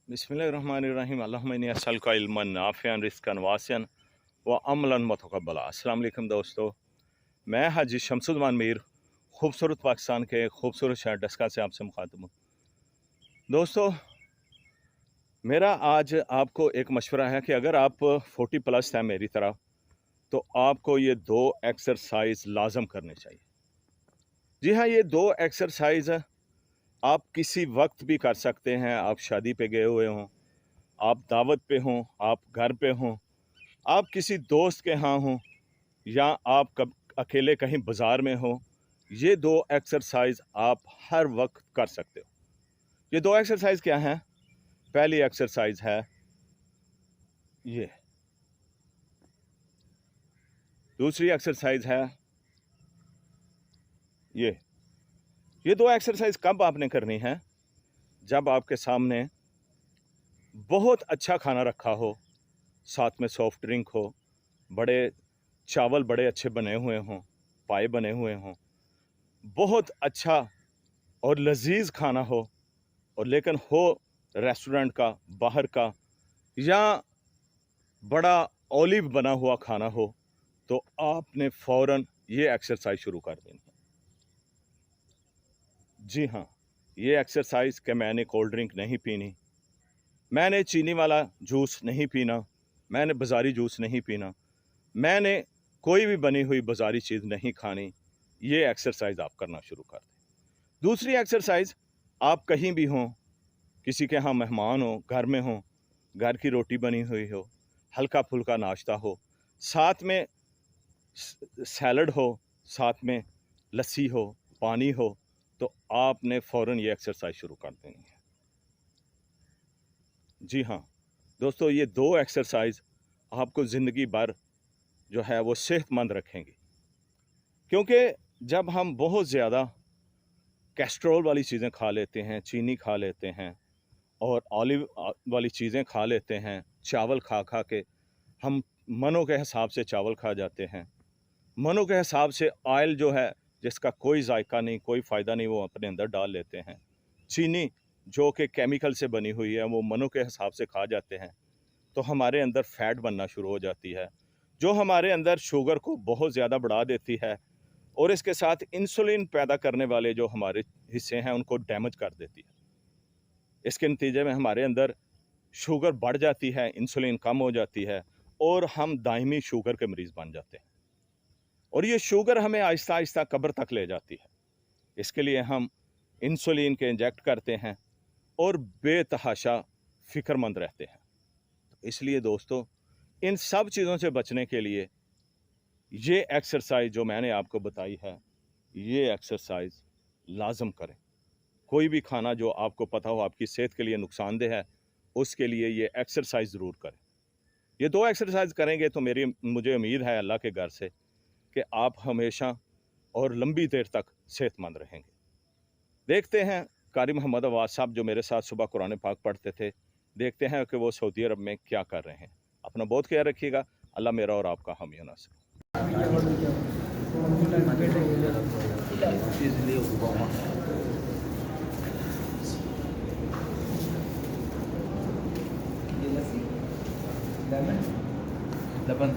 बिस्मिल्लाहिर्रहमानिर्रहीम अल्लाहुम्मा इन्नी अस्सअलुका इल्मन नाफ़िअन रिज़्क़न वासिअन व अमलन मुतक़ब्बला। अस्सलाम वालेकुम दोस्तों, मैं हाजी शमसुद्दीन मीर खूबसूरत पाकिस्तान के खूबसूरत शहर डस्का से आपसे मुखातिब हूँ। दोस्तों, मेरा आज आपको एक मशवरा है कि अगर आप 40 प्लस हैं मेरी तरह, तो आपको ये 2 एक्सरसाइज लाजम करने चाहिए। जी हाँ, ये 2 एक्सरसाइज आप किसी वक्त भी कर सकते हैं। आप शादी पे गए हुए हों, आप दावत पे हों, आप घर पे हों, आप किसी दोस्त के यहाँ हों, या आप कब अकेले कहीं बाज़ार में हो, ये 2 एक्सरसाइज आप हर वक्त कर सकते हो। ये 2 एक्सरसाइज क्या हैं? पहली एक्सरसाइज है ये, दूसरी एक्सरसाइज है ये। ये 2 एक्सरसाइज कब आपने करनी है? जब आपके सामने बहुत अच्छा खाना रखा हो, साथ में सॉफ्ट ड्रिंक हो, बड़े चावल बड़े अच्छे बने हुए हों, पाए बने हुए हों, बहुत अच्छा और लजीज खाना हो, और लेकिन हो रेस्टोरेंट का, बाहर का, या बड़ा ऑलिव बना हुआ खाना हो, तो आपने फ़ौरन ये एक्सरसाइज शुरू कर देनी है। जी हाँ, ये एक्सरसाइज कि मैंने कोल्ड ड्रिंक नहीं पीनी, मैंने चीनी वाला जूस नहीं पीना, मैंने बाज़ारी जूस नहीं पीना, मैंने कोई भी बनी हुई बाज़ारी चीज़ नहीं खानी, ये एक्सरसाइज आप करना शुरू कर दें। दूसरी एक्सरसाइज, आप कहीं भी हों, किसी के यहाँ मेहमान हो, घर में हो, घर की रोटी बनी हुई हो, हल्का फुल्का नाश्ता हो, साथ में सैलड हो, साथ में लस्सी हो, पानी हो, तो आपने फ़ौरन ये एक्सरसाइज शुरू कर देनी है। जी हाँ दोस्तों, ये 2 एक्सरसाइज आपको ज़िंदगी भर जो है वो सेहतमंद रखेंगी। क्योंकि जब हम बहुत ज़्यादा कोलेस्ट्रॉल वाली चीज़ें खा लेते हैं, चीनी खा लेते हैं, और ऑलिव वाली चीज़ें खा लेते हैं, चावल खा खा के हम मनों के हिसाब से चावल खा जाते हैं, मनों के हिसाब से ऑयल जो है जिसका कोई जायका नहीं, कोई फ़ायदा नहीं, वो अपने अंदर डाल लेते हैं। चीनी जो कि केमिकल से बनी हुई है, वो मनों के हिसाब से खा जाते हैं, तो हमारे अंदर फैट बनना शुरू हो जाती है, जो हमारे अंदर शुगर को बहुत ज़्यादा बढ़ा देती है, और इसके साथ इंसुलिन पैदा करने वाले जो हमारे हिस्से हैं उनको डैमेज कर देती है। इसके नतीजे में हमारे अंदर शुगर बढ़ जाती है, इंसुलिन कम हो जाती है, और हम दायमी शुगर के मरीज़ बन जाते हैं, और ये शुगर हमें आहिस्ता आहिस्ता कब्र तक ले जाती है। इसके लिए हम इंसुलिन के इंजेक्ट करते हैं और बेतहाशा फ़िक्रमंद रहते हैं। इसलिए दोस्तों, इन सब चीज़ों से बचने के लिए ये एक्सरसाइज जो मैंने आपको बताई है, ये एक्सरसाइज लाजम करें। कोई भी खाना जो आपको पता हो आपकी सेहत के लिए नुकसानदेह है, उसके लिए ये एक्सरसाइज ज़रूर करें। ये 2 एक्सरसाइज करेंगे तो मुझे उम्मीद है अल्लाह के घर से कि आप हमेशा और लंबी देर तक सेहतमंद रहेंगे। देखते हैं कारी मोहम्मद अवाज साहब जो मेरे साथ सुबह कुरान पाक पढ़ते थे, देखते हैं कि वो सऊदी अरब में क्या कर रहे हैं। अपना बहुत ख्याल रखिएगा। अल्लाह मेरा और आपका हामी नासिर। लबन